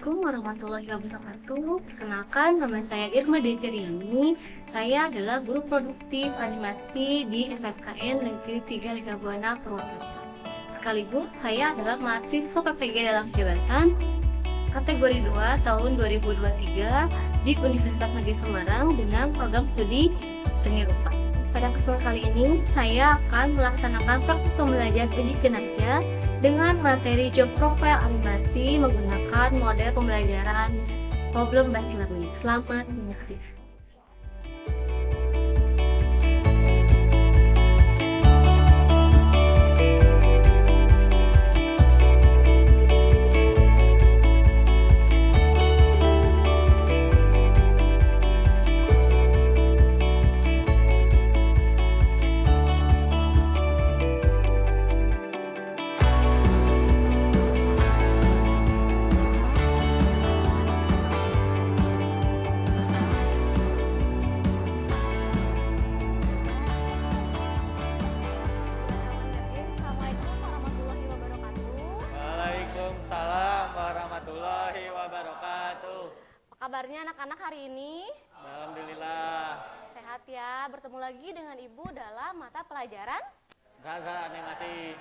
Assalamualaikum warahmatullahi wabarakatuh. Perkenalkan, nama saya Irma Desiriani. Saya adalah guru produktif animasi di SMKN Negeri 3 Liga Buana Purwakarta. Sekaligus saya adalah mahasiswa PPG dalam jabatan kategori 2 tahun 2023 di Universitas Negeri Semarang dengan program studi seni rupa. Pada kesempatan kali ini, saya akan melaksanakan praktik pembelajaran uji kinerja dengan materi job profile animasi menggunakan model pembelajaran problem based learning. Selamat menyimak. Assalamualaikum warahmatullahi wabarakatuh. Waalaikumsalam warahmatullahi wabarakatuh. Apa kabarnya anak-anak hari ini? Alhamdulillah. Sehat ya, bertemu lagi dengan Ibu dalam mata pelajaran. Gagal animasi.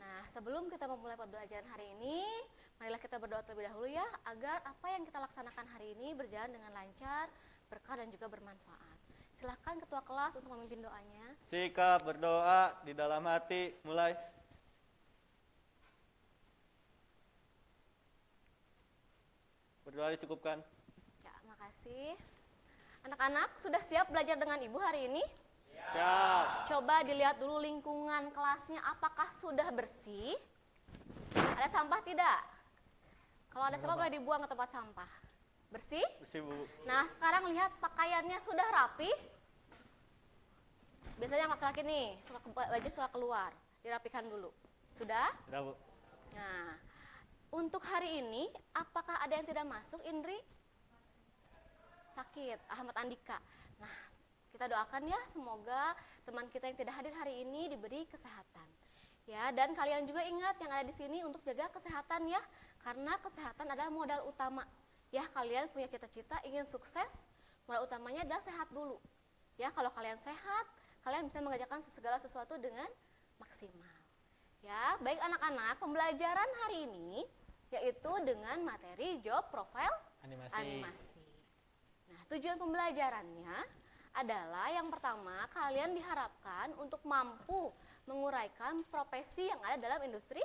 Nah, sebelum kita memulai pembelajaran hari ini, marilah kita berdoa terlebih dahulu ya, agar apa yang kita laksanakan hari ini berjalan dengan lancar, berkah dan juga bermanfaat. Silahkan ketua kelas untuk memimpin doanya. Sikap berdoa di dalam hati. Mulai. Berdoa dicukupkan. Ya, makasih. Anak-anak, sudah siap belajar dengan Ibu hari ini? Siap. Coba dilihat dulu lingkungan kelasnya, apakah sudah bersih? Ada sampah tidak? Kalau ada sampah boleh dibuang ke tempat sampah. Bersih? Bersih, Bu. Nah, sekarang lihat pakaiannya sudah rapi. Biasanya laki-laki nih, baju suka keluar, dirapikan dulu. Sudah? Sudah, Bu. Nah, untuk hari ini, apakah ada yang tidak masuk, Indri? Sakit, Ahmad Andika. Nah, kita doakan ya, semoga teman kita yang tidak hadir hari ini diberi kesehatan. Ya, dan kalian juga ingat yang ada di sini untuk jaga kesehatan ya, karena kesehatan adalah modal utama. Ya, kalian punya cita-cita ingin sukses, modal utamanya adalah sehat dulu. Ya, kalau kalian sehat, kalian bisa mengerjakan segala sesuatu dengan maksimal. Ya, baik anak-anak, pembelajaran hari ini yaitu dengan materi job profile animasi. Nah, tujuan pembelajarannya adalah yang pertama, kalian diharapkan untuk mampu menguraikan profesi yang ada dalam industri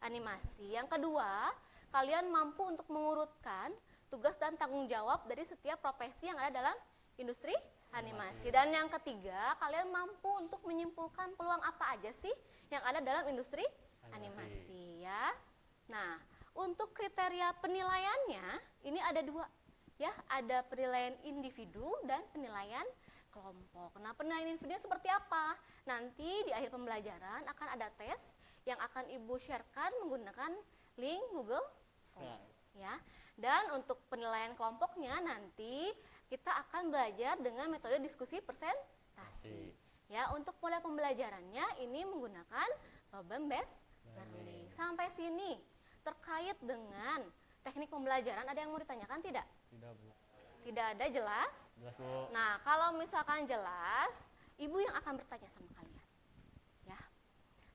animasi. Yang kedua, kalian mampu untuk mengurutkan tugas dan tanggung jawab dari setiap profesi yang ada dalam industri animasi. Dan yang ketiga, kalian mampu untuk menyimpulkan peluang apa aja sih yang ada dalam industri animasi ya. Nah, untuk kriteria penilaiannya ini ada dua ya, ada penilaian individu dan penilaian kelompok. Nah, penilaian individu seperti apa? Nanti di akhir pembelajaran akan ada tes yang akan Ibu sharekan menggunakan link Google Form ya. Dan untuk penilaian kelompoknya nanti kita akan belajar dengan metode diskusi presentasi. Ya, untuk pola pembelajarannya ini menggunakan problem based learning. Sampai sini terkait dengan teknik pembelajaran ada yang mau ditanyakan tidak? Tidak, Bu. Tidak ada, jelas? Jelas, Bu. Nah, kalau misalkan jelas, Ibu yang akan bertanya sama kalian. Ya.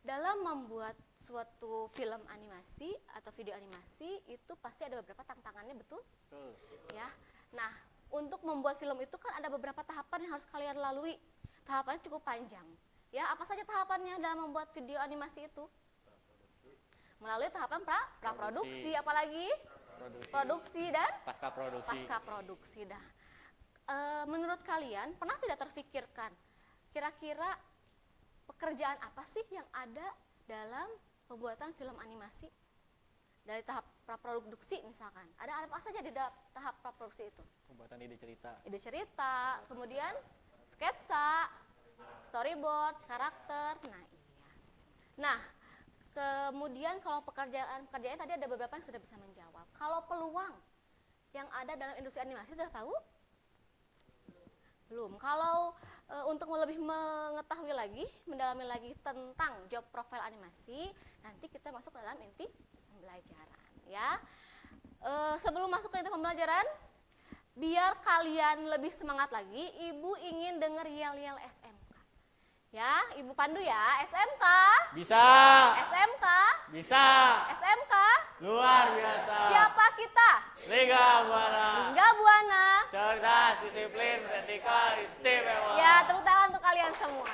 Dalam membuat suatu film animasi atau video animasi itu pasti ada beberapa tantangannya, betul? Betul. Ya. Nah, untuk membuat film itu kan ada beberapa tahapan yang harus kalian lalui. Tahapannya cukup panjang. Ya, apa saja tahapannya dalam membuat video animasi itu? Melalui tahapan praproduksi, apalagi produksi dan pasca produksi. Dah. Menurut kalian pernah tidak terfikirkan kira-kira pekerjaan apa sih yang ada dalam pembuatan film animasi? Dari tahap praproduksi misalkan, ada apa saja di tahap praproduksi itu? Pembuatan ide Ide cerita, kemudian sketsa, storyboard, karakter. Nah, iya. Nah, kemudian kalau pekerjaan tadi ada beberapa yang sudah bisa menjawab. Kalau peluang yang ada dalam industri animasi sudah tahu? Belum. Kalau untuk lebih mengetahui lagi, mendalami lagi tentang job profile animasi, nanti kita masuk ke dalam inti pembelajaran ya. Sebelum masuk ke inti pembelajaran, biar kalian lebih semangat lagi, Ibu ingin dengar yel-yel SMK. Ya, Ibu pandu ya. SMK. Bisa. SMK. Bisa. SMK. Luar biasa. Siapa kita? Liga Buana. Liga Buana. Cerdas, disiplin, vertikal, istimewa. Ya, tepuk tangan untuk kalian semua.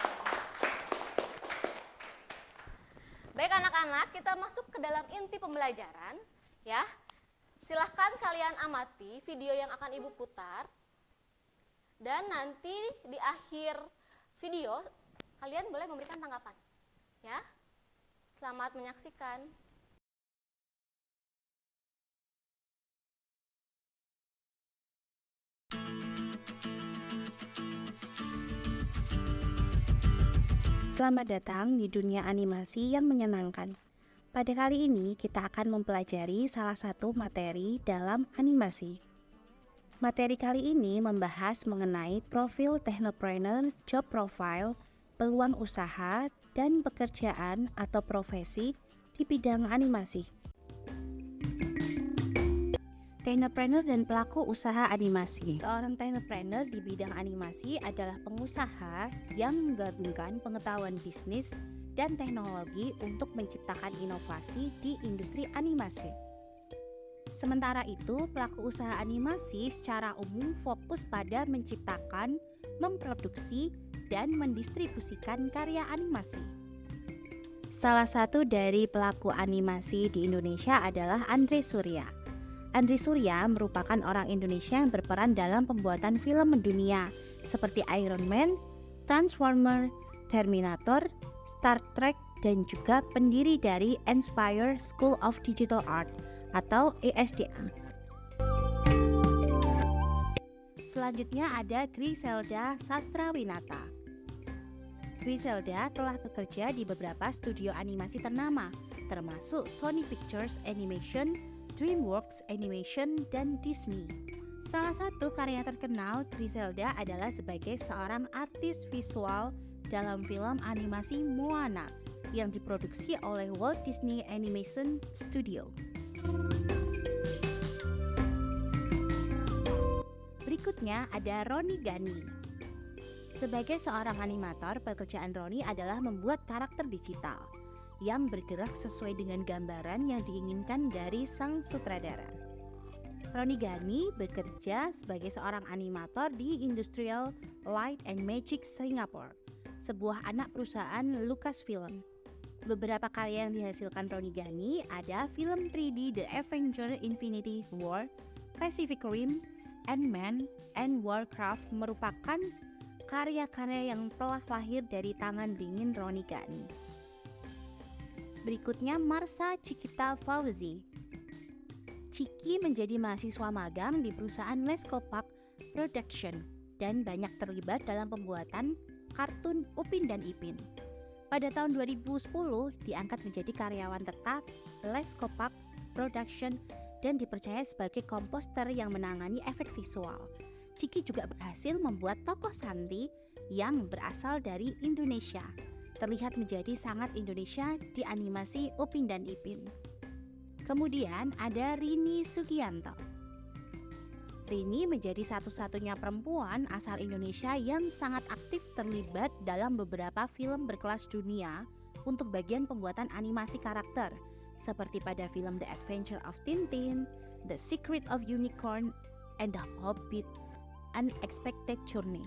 Baik anak-anak, kita masuk ke dalam inti pembelajaran. Ya, silahkan kalian amati video yang akan Ibu putar. Dan nanti di akhir video, kalian boleh memberikan tanggapan. Ya, selamat menyaksikan. Selamat datang di dunia animasi yang menyenangkan. Pada kali ini kita akan mempelajari salah satu materi dalam animasi. Materi kali ini membahas mengenai profil technopreneur, job profile, peluang usaha, dan pekerjaan atau profesi di bidang animasi. Technopreneur dan pelaku usaha animasi. Seorang technopreneur di bidang animasi adalah pengusaha yang menggabungkan pengetahuan bisnis dan teknologi untuk menciptakan inovasi di industri animasi. Sementara itu, pelaku usaha animasi secara umum fokus pada menciptakan, memproduksi, dan mendistribusikan karya animasi. Salah satu dari pelaku animasi di Indonesia adalah Andre Surya. Andre Surya merupakan orang Indonesia yang berperan dalam pembuatan film mendunia seperti Iron Man, Transformer, Terminator, Star Trek, dan juga pendiri dari Inspire School of Digital Art atau ESDA. Selanjutnya ada Griselda Sastrawinata. Griselda telah bekerja di beberapa studio animasi ternama, termasuk Sony Pictures Animation, DreamWorks Animation, dan Disney. Salah satu karya terkenal Griselda adalah sebagai seorang artis visual dalam film animasi Moana yang diproduksi oleh Walt Disney Animation Studio. Berikutnya ada Roni Ghani. Sebagai seorang animator, pekerjaan Roni adalah membuat karakter digital yang bergerak sesuai dengan gambaran yang diinginkan dari sang sutradara. Roni Ghani bekerja sebagai seorang animator di Industrial Light and Magic Singapore, sebuah anak perusahaan Lucasfilm. Beberapa karya yang dihasilkan Roni Ghani ada film 3D The Avengers Infinity War, Pacific Rim, Ant-Man, and Warcraft merupakan karya-karya yang telah lahir dari tangan dingin Roni Ghani. Berikutnya Marsha Cikita Fauzi. Ciki menjadi mahasiswa magang di perusahaan Leskopak Production dan banyak terlibat dalam pembuatan kartun Upin dan Ipin. Pada tahun 2010 diangkat menjadi karyawan tetap Leskopak Production dan dipercaya sebagai komposer yang menangani efek visual. Ciki juga berhasil membuat tokoh Santi yang berasal dari Indonesia terlihat menjadi sangat Indonesia di animasi Upin dan Ipin. Kemudian ada Rini Sugianto. Rini menjadi satu-satunya perempuan asal Indonesia yang sangat aktif terlibat dalam beberapa film berkelas dunia untuk bagian pembuatan animasi karakter, seperti pada film The Adventure of Tintin, The Secret of Unicorn, and The Hobbit: Unexpected Journey.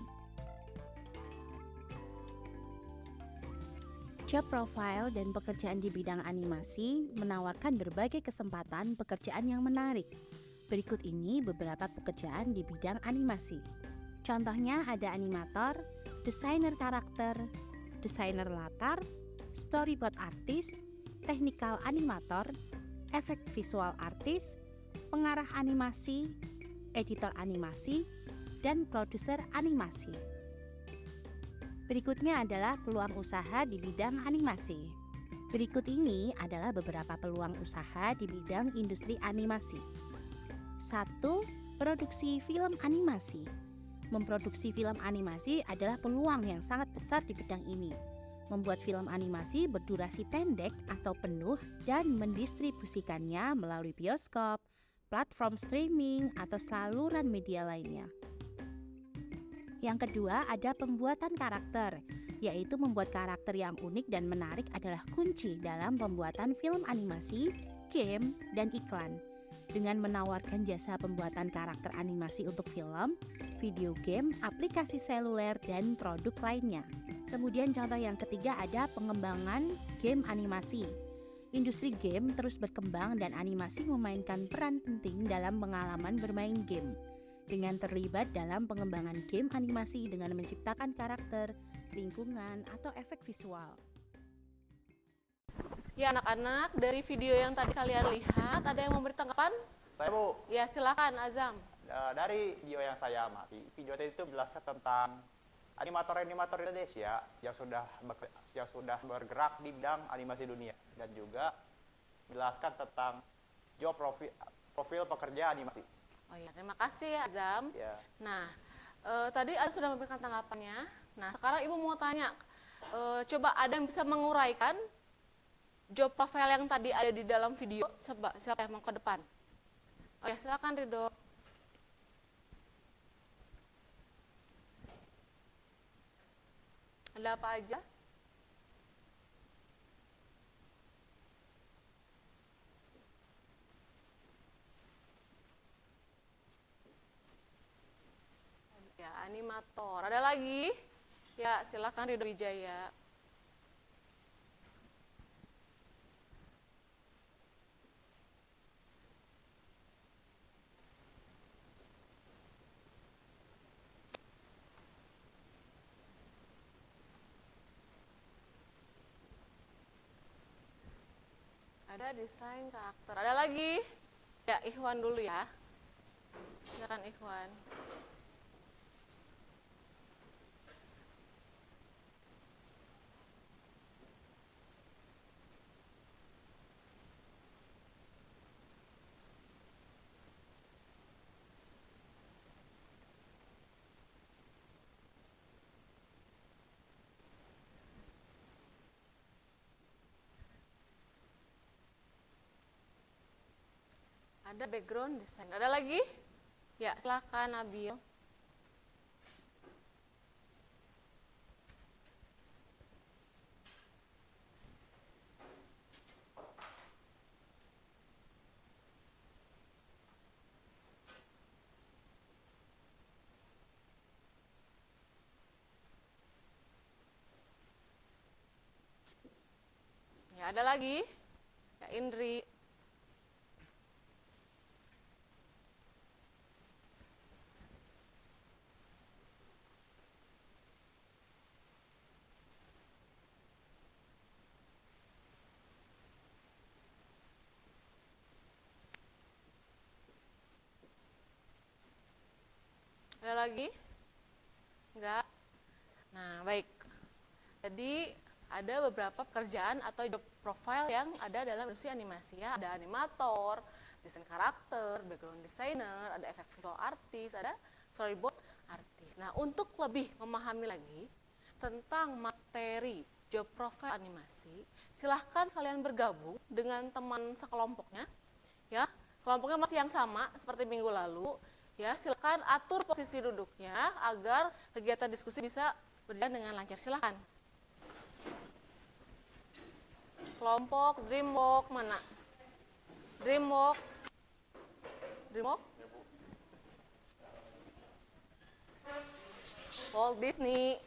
Job profile dan pekerjaan di bidang animasi menawarkan berbagai kesempatan pekerjaan yang menarik. Berikut ini beberapa pekerjaan di bidang animasi. Contohnya ada animator, desainer karakter, desainer latar, storyboard artist, technical animator, efek visual artist, pengarah animasi, editor animasi, dan produser animasi. Berikutnya adalah peluang usaha di bidang animasi. Berikut ini adalah beberapa peluang usaha di bidang industri animasi. 1. Produksi film animasi. Memproduksi film animasi adalah peluang yang sangat besar di bidang ini. Membuat film animasi berdurasi pendek atau penuh dan mendistribusikannya melalui bioskop, platform streaming, atau saluran media lainnya. Yang kedua, ada pembuatan karakter, yaitu membuat karakter yang unik dan menarik adalah kunci dalam pembuatan film animasi, game, dan iklan. Dengan menawarkan jasa pembuatan karakter animasi untuk film, video game, aplikasi seluler, dan produk lainnya. Kemudian contoh yang ketiga ada pengembangan game animasi. Industri game terus berkembang dan animasi memainkan peran penting dalam pengalaman bermain game. Dengan terlibat dalam pengembangan game animasi dengan menciptakan karakter, lingkungan, atau efek visual. Ya anak-anak, dari video yang tadi kalian lihat, ada yang memberi tanggapan? Saya Bu, Ya silakan Azam. dari video yang saya amati, video tadi itu menjelaskan tentang animator-animator Indonesia yang sudah bergerak di bidang animasi dunia dan juga menjelaskan tentang job profil pekerja animasi. Oh ya, terima kasih Azam. Ya. Nah, tadi Azam sudah memberikan tanggapannya. Nah, sekarang Ibu mau tanya, coba ada yang bisa menguraikan job profile yang tadi ada di dalam video? Siapa yang mau ke depan? Oh ya, silakan Ridho. Ada apa aja? Ya, animator. Ada lagi? Ya, silakan Ridho Wijaya. Ada desain karakter. Ada lagi? Ya, Ikhwan dulu ya. Silakan Ikhwan. Ada background design. Ada lagi? Ya, silakan Nabil. Ya, ada lagi? Ya, Indri. Ada lagi? Enggak? Nah, baik. Jadi, ada beberapa pekerjaan atau job profile yang ada dalam industri animasi ya. Ada animator, desain karakter, background designer, ada efek visual artist, ada storyboard artist. Nah, untuk lebih memahami lagi tentang materi job profile animasi, silahkan kalian bergabung dengan teman sekelompoknya. Ya, kelompoknya masih yang sama seperti minggu lalu. Ya, silakan atur posisi duduknya agar kegiatan diskusi bisa berjalan dengan lancar. Silakan. Kelompok Dreamwalk mana? Dreamwalk. Dreamwalk? Walt Disney.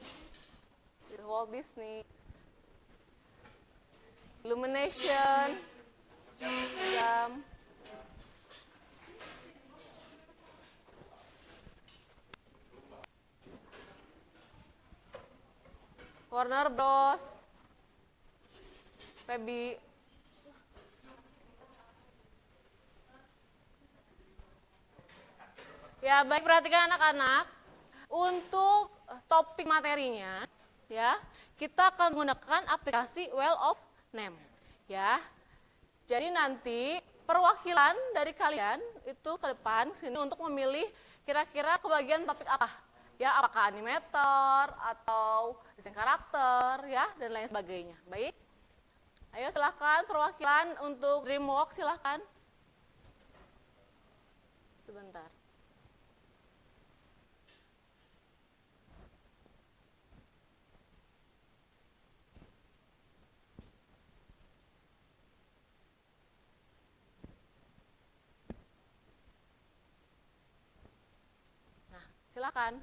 Walt Disney. Illumination. Jam. Warner Bros. Feby. Ya, baik, perhatikan anak-anak. Untuk topik materinya, ya, kita akan menggunakan aplikasi Well of Name, ya. Jadi nanti perwakilan dari kalian itu ke depan sini untuk memilih kira-kira kebagian topik apa, ya, apakah animator atau desain karakter, ya, dan lain sebagainya. Baik, ayo silahkan perwakilan untuk Dreamwalk silahkan. Sebentar. Nah, silakan.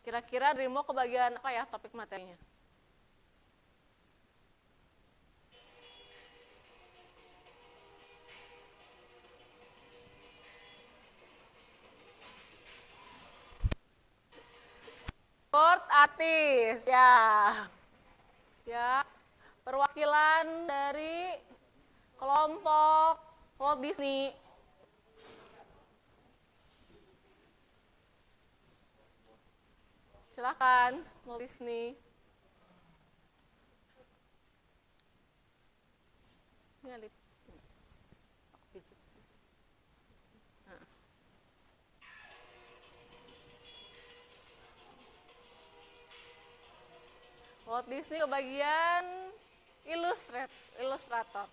Kira-kira dirimu kebagian apa ya topik materinya? Sport artis, ya. Ya, perwakilan dari kelompok Walt Disney. Silakan, Walt Disney. Ini Alip. Nah. Walt Disney kebagian ilustrator.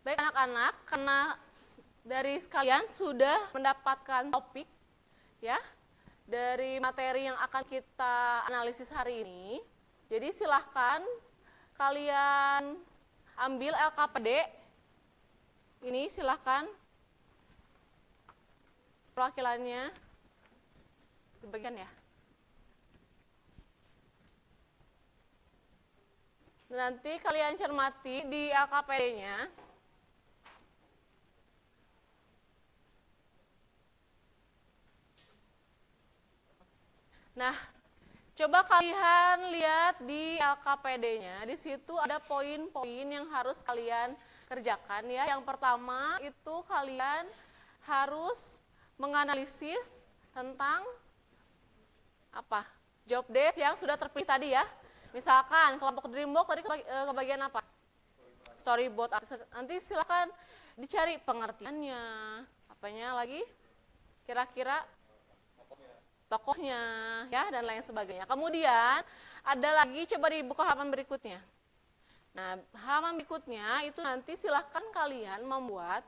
Baik anak-anak, karena dari sekalian sudah mendapatkan topik ya dari materi yang akan kita analisis hari ini. Jadi silahkan kalian ambil LKPD. Ini silahkan perwakilannya dibagikan ya. Nanti kalian cermati di LKPD-nya. Nah, coba kalian lihat di LKPD-nya. Di situ ada poin-poin yang harus kalian kerjakan ya. Yang pertama itu kalian harus menganalisis tentang apa? Job desk yang sudah terpilih tadi ya. Misalkan kelompok Dreamworks tadi kebagian apa? Storyboard. Nanti silakan dicari pengertiannya. Apanya lagi? Kira-kira tokohnya ya dan lain sebagainya. Kemudian ada lagi, coba dibuka halaman berikutnya. Nah, halaman berikutnya itu nanti silahkan kalian membuat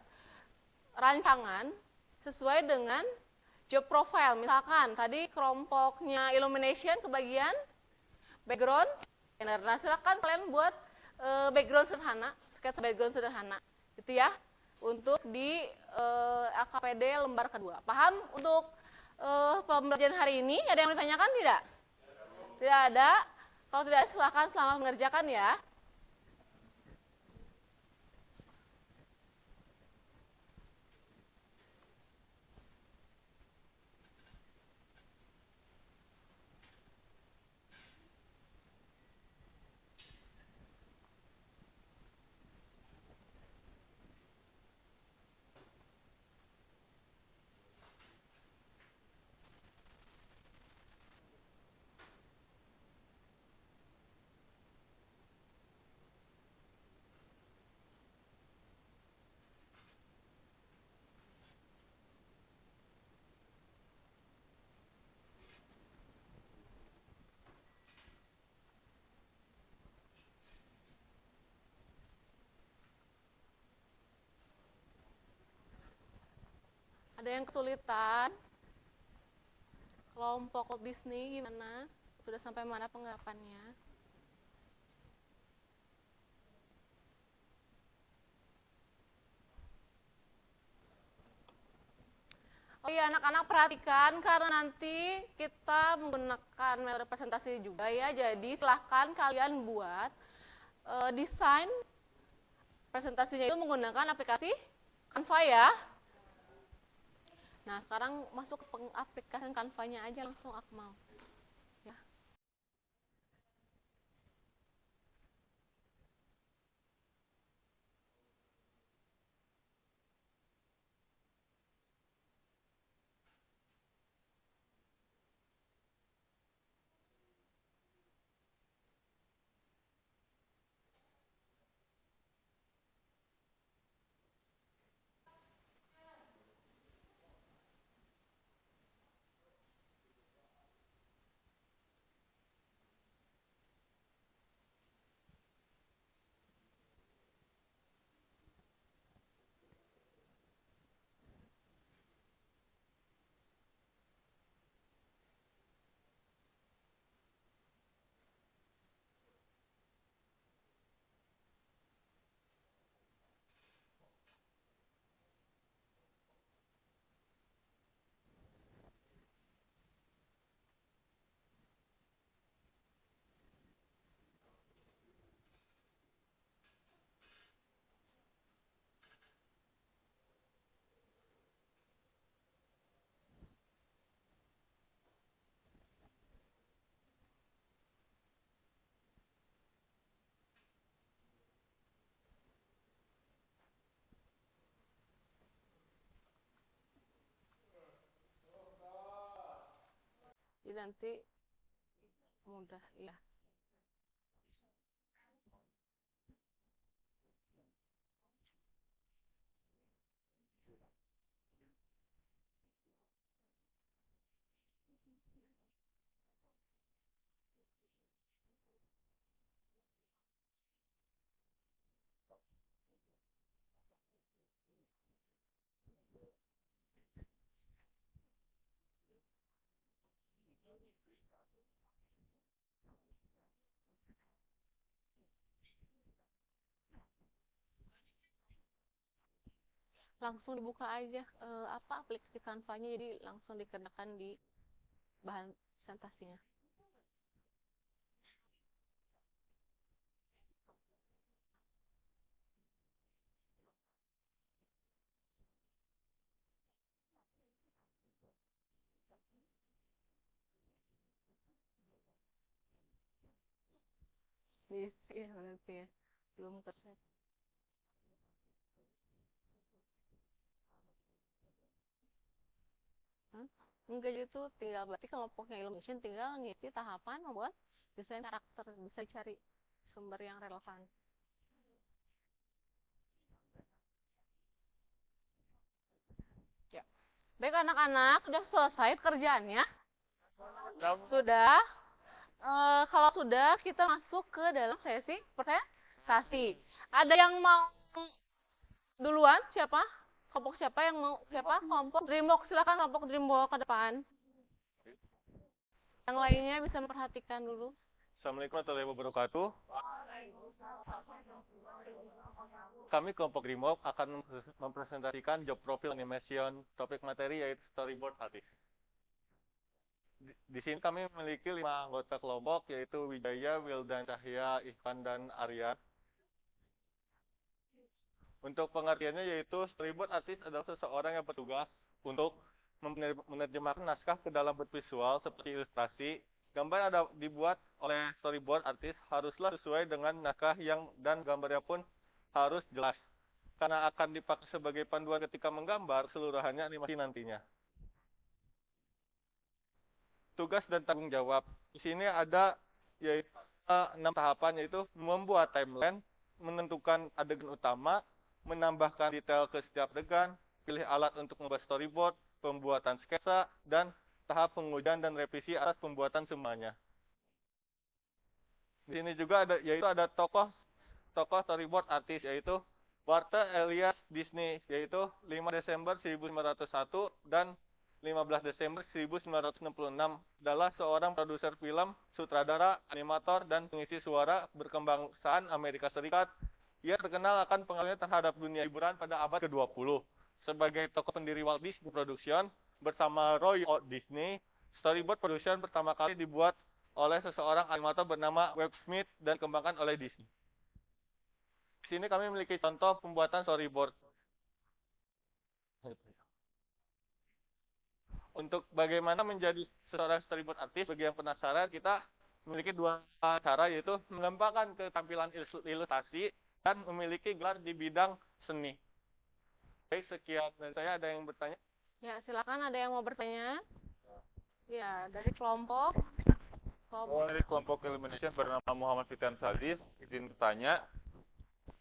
rancangan sesuai dengan job profile. Misalkan tadi kelompoknya Illumination kebagian background. Nah, silahkan kalian buat background sederhana, sketsa background sederhana. Itu ya untuk di LKPD lembar kedua. Paham untuk pembelajaran hari ini? Ada yang ditanyakan tidak? Tidak ada. Kalau tidak, silakan selamat mengerjakan ya. Ada yang kesulitan? Kelompok Walt Disney gimana? Sudah sampai mana penggarapannya? Oh iya, anak-anak perhatikan karena nanti kita menggunakan metode presentasi juga ya. Jadi silahkan kalian buat desain presentasinya itu menggunakan aplikasi Canva ya. Nah, sekarang masuk ke aplikasi Canva-nya aja langsung Akmal. Ya. Jadi nanti mudah ya. Langsung dibuka aja aplikasi Canva-nya, jadi langsung dikenakan di bahan presentasinya. Iya berarti ya, belum terset. Enggak, itu tinggal berarti kelompoknya Illumination tinggal ngisi tahapan membuat desain karakter, bisa cari sumber yang relevan. Ya. Baik anak-anak, sudah selesai kerjaannya? Sudah. Kalau sudah, kita masuk ke dalam sesi presentasi. Ada yang mau duluan? Siapa? Kelompok siapa yang mau? Siapa? Kelompok Dreamwork. Silakan kelompok Dreamwork ke depan. Yang lainnya bisa memperhatikan dulu. Assalamualaikum warahmatullahi wabarakatuh. Kami kelompok Dreamwork akan mempresentasikan job profile animation, topik materi yaitu storyboard artist. Di sini kami memiliki 5 anggota kelompok, yaitu Wijaya, Wildan, Cahya, Ikhwan, dan Aryan. Untuk pengertiannya yaitu storyboard artist adalah seseorang yang bertugas untuk menerjemahkan naskah ke dalam bentuk visual seperti ilustrasi. Gambar ada dibuat oleh storyboard artist haruslah sesuai dengan naskah dan gambarnya pun harus jelas, karena akan dipakai sebagai panduan ketika menggambar seluruhannya animasi nantinya. Tugas dan tanggung jawab. Di sini ada yaitu 6 tahapan, yaitu membuat timeline, menentukan adegan utama, menambahkan detail ke setiap adegan, pilih alat untuk membuat storyboard, pembuatan sketsa, dan tahap pengujian dan revisi atas pembuatan semuanya. Di sini juga ada tokoh storyboard artis, yaitu Walter Elias Disney, yaitu 5 Desember 1901 dan 15 Desember 1966, adalah seorang produser film, sutradara, animator, dan pengisi suara berkebangsaan Amerika Serikat. Ia terkenal akan pengaruhnya terhadap dunia hiburan pada abad ke-20. Sebagai tokoh pendiri Walt Disney Production, bersama Roy Disney, storyboard production pertama kali dibuat oleh seseorang animator bernama Webb Smith dan dikembangkan oleh Disney. Di sini kami memiliki contoh pembuatan storyboard. Untuk bagaimana menjadi seorang storyboard artist, bagi yang penasaran, kita memiliki 2 cara, yaitu mengembangkan ketampilan ilustrasi dan memiliki gelar di bidang seni. Baik, sekian dari saya. Ada yang bertanya? Ya, silakan, ada yang mau bertanya? Ya, dari kelompok. Dari kelompok Illumination bernama Muhammad Fitian Sadis, izin bertanya,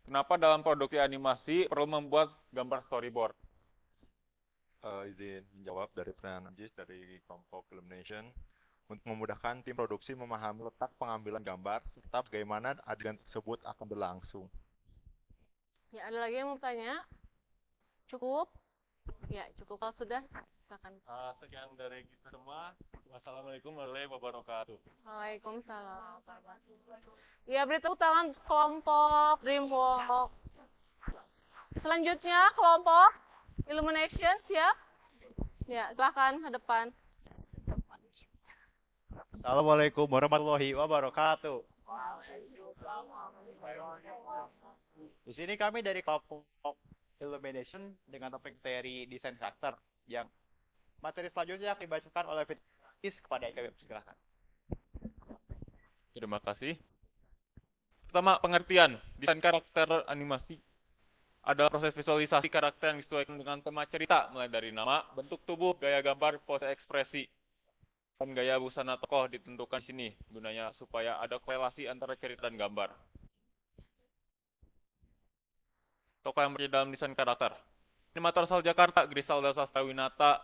kenapa dalam produksi animasi perlu membuat gambar storyboard? Izin menjawab dari pertanyaan Jis dari kelompok Illumination. Untuk memudahkan tim produksi memahami letak pengambilan gambar serta bagaimana adegan tersebut akan berlangsung. Ya, ada lagi yang mau bertanya? Cukup? Ya, cukup. Kalau sudah, silakan. Sekian dari kita semua. Wassalamualaikum warahmatullahi wabarakatuh. Waalaikumsalam. Ya, beri tepuk tangan kelompok Dreamwork. Selanjutnya, kelompok Illumination, siap? Ya, silakan ke depan. Assalamualaikum warahmatullahi wabarakatuh. Di sini kami dari kelompok Illumination dengan topik materi desain karakter, yang materi selanjutnya akan dibacakan oleh Fitis kepada IKWIP. Silakan. Terima kasih. Pertama, pengertian. Desain karakter animasi adalah proses visualisasi karakter yang disesuaikan dengan tema cerita, mulai dari nama, bentuk tubuh, gaya gambar, pose ekspresi. Dan gaya busana tokoh ditentukan di sini, gunanya supaya ada korelasi antara cerita dan gambar. Tokoh yang berada dalam desain karakter. Animator asal Jakarta, Griselda Sastrawinata,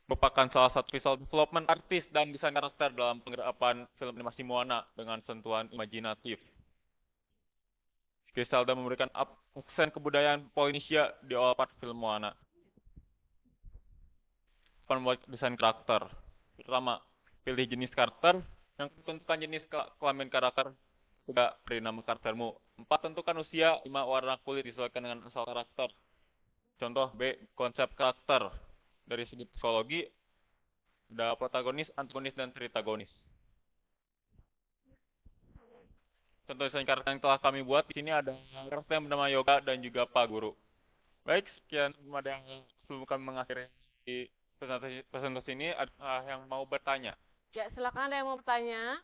merupakan salah satu visual development artist dan desain karakter dalam penggarapan film animasi Moana dengan sentuhan imajinatif. Griselda memberikan aksen kebudayaan Polinesia di awal part film Moana. Membuat desain karakter. Pertama, pilih jenis karakter. Yang tentukan jenis kelamin karakter. Tidak beri nama karaktermu. 4. Tentukan usia. 5. Warna kulit disesuaikan dengan asal karakter. Contoh B. Konsep karakter. Dari segi psikologi, ada protagonis, antagonis, dan tritagonis. Contoh desain karakter yang telah kami buat, di sini ada karakter yang bernama Yoga dan juga Pak Guru. Baik, sekian yang sebelum kami mengakhiri presentasi ini, yang mau bertanya. Ya, silakan ada yang mau bertanya.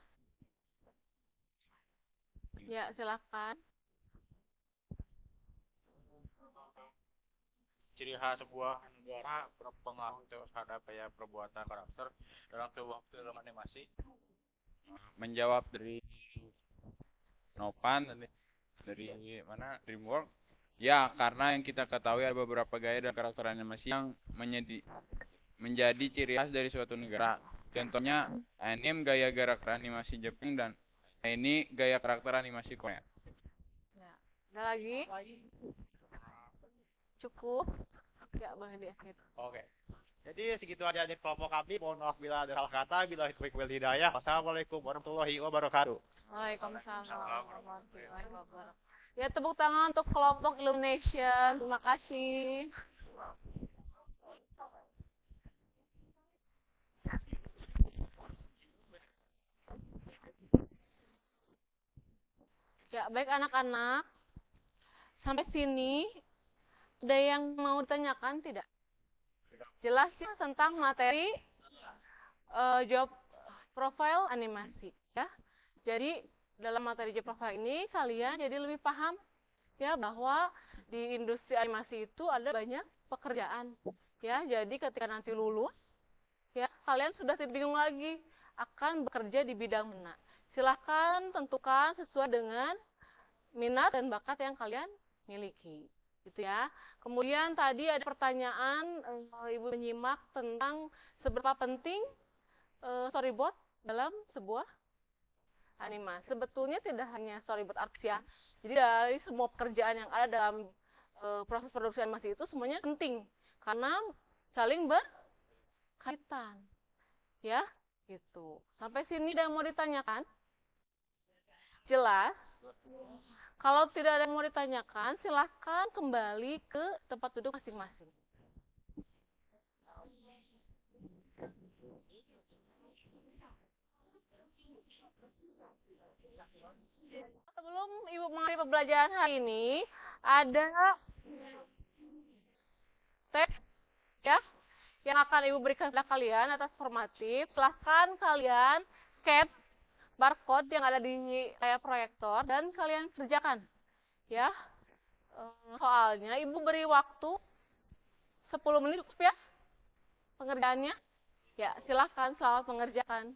Ya, silakan. Ciri khas sebuah negara berpengaruh terhadap gaya perbuatan karakter dalam sebuah film animasi. Menjawab dari Nopan dari mana DreamWorks. Ya, karena yang kita ketahui ada beberapa gaya dan karakter animasi yang menjadi ciri khas dari suatu negara. Contohnya anime gaya karakter animasi Jepang dan ini gaya karakter animasi Korea. Ya. Ada lagi? Cukup? Ya, boleh diakhiri. Oke. Jadi segitu aja dari kelompok kami. Mohon maaf bila ada salah kata. Bila wal hidayah. Wassalamualaikum warahmatullahi wabarakatuh. Waalaikumsalam warahmatullahi wabarakatuh. Ya, tepuk tangan untuk kelompok Illumination. Terima kasih. Ya, baik anak-anak. Sampai sini, ada yang mau ditanyakan tidak? Jelas ya tentang materi job profile animasi ya. Jadi dalam materi job profile ini kalian jadi lebih paham ya bahwa di industri animasi itu ada banyak pekerjaan ya. Jadi ketika nanti lulus ya kalian sudah tidak bingung lagi akan bekerja di bidang mana. Silahkan tentukan sesuai dengan minat dan bakat yang kalian miliki gitu ya. Kemudian tadi ada pertanyaan Ibu menyimak tentang seberapa penting storyboard dalam sebuah animasi. Sebetulnya tidak hanya storyboard artis ya. Jadi dari semua pekerjaan yang ada dalam proses produksi animasi itu semuanya penting karena saling berkaitan. Ya, gitu. Sampai sini ada yang mau ditanyakan? Jelas? Kalau tidak ada yang mau ditanyakan, silahkan kembali ke tempat duduk masing-masing. Sebelum Ibu mengakhiri pembelajaran hari ini, ada teks ya yang akan Ibu berikan kepada kalian atas formatif. Silahkan kalian scan barcode yang ada di layar proyektor dan kalian kerjakan ya. Soalnya Ibu beri waktu 10 menit cukup ya pengerjaannya. Ya, silahkan selamat mengerjakan.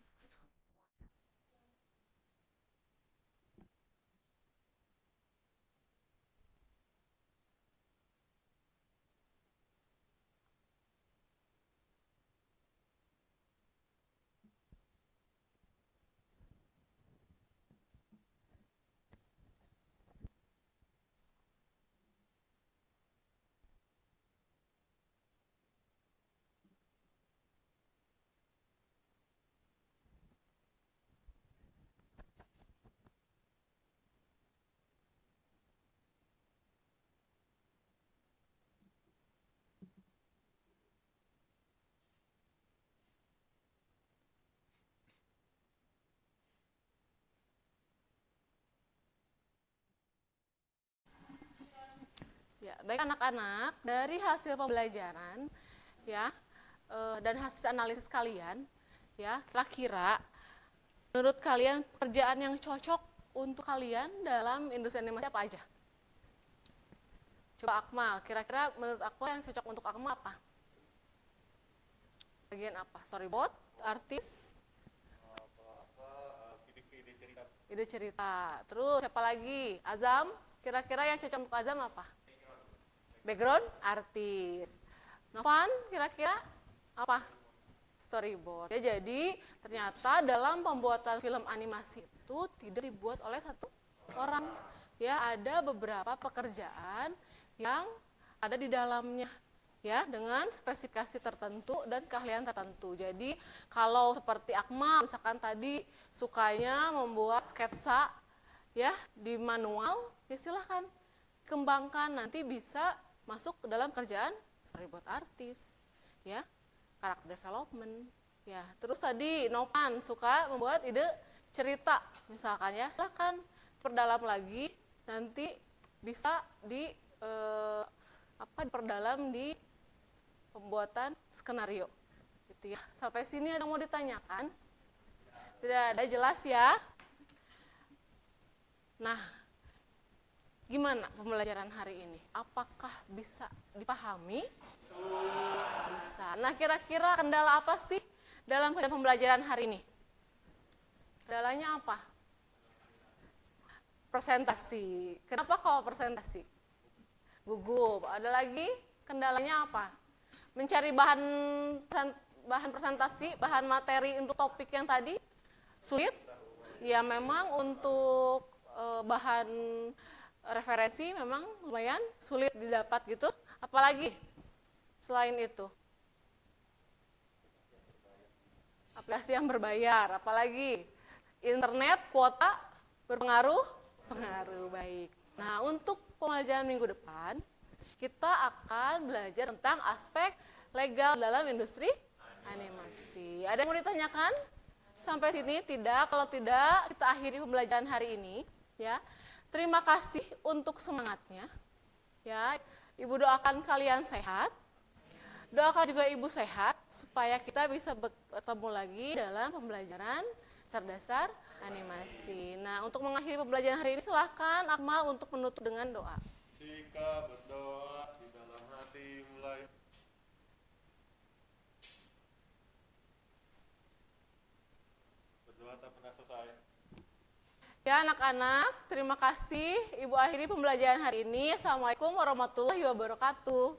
Ya, baik anak-anak, dari hasil pembelajaran ya dan hasil analisis kalian ya, kira-kira menurut kalian pekerjaan yang cocok untuk kalian dalam industri animasi apa aja? Coba Akmal, kira-kira menurut Akmal yang cocok untuk Akmal apa? Bagian apa? Storyboard, artis? Ide cerita. Terus siapa lagi? Azam. Kira-kira yang cocok untuk Azam apa? Background artis. Novan, kira-kira apa? Storyboard. Ya, jadi ternyata dalam pembuatan film animasi itu tidak dibuat oleh satu orang. Ya, ada beberapa pekerjaan yang ada di dalamnya. Ya, dengan spesifikasi tertentu dan keahlian tertentu. Jadi kalau seperti Akmal misalkan tadi sukanya membuat sketsa ya di manual, ya silahkan kembangkan, nanti bisa masuk ke dalam kerjaan storyboard artis, ya, karakter development, ya. Terus tadi Nopan suka membuat ide cerita misalkan, ya silahkan perdalam lagi, nanti bisa diperdalam di pembuatan skenario, gitu ya. Sampai sini ada yang mau ditanyakan? Tidak ada, jelas ya? Nah, gimana pembelajaran hari ini? Apakah bisa dipahami? Bisa. Nah, kira-kira kendala apa sih dalam pembelajaran hari ini? Kendalanya apa? Presentasi. Kenapa kalau presentasi? Gugup. Ada lagi? Kendalanya apa? Mencari bahan presentasi, bahan materi untuk topik yang tadi sulit. Ya memang untuk bahan referensi memang lumayan sulit didapat gitu. Apalagi selain itu? Aplikasi yang berbayar, apalagi internet kuota berpengaruh, baik. Nah, untuk pembelajaran minggu depan kita akan belajar tentang aspek legal dalam industri animasi. Ada yang mau ditanyakan? Sampai sini tidak? Kalau tidak, kita akhiri pembelajaran hari ini, ya. Terima kasih untuk semangatnya. Ya, Ibu doakan kalian sehat. Doakan juga Ibu sehat supaya kita bisa bertemu lagi dalam pembelajaran terdasar animasi. Nah, untuk mengakhiri pembelajaran hari ini silahkan Akmal untuk menutup dengan doa. Jika berdoa di dalam hati mulai. Berdoa tak pernah selesai. Ya anak-anak, terima kasih. Ibu akhiri pembelajaran hari ini. Assalamualaikum warahmatullahi wabarakatuh.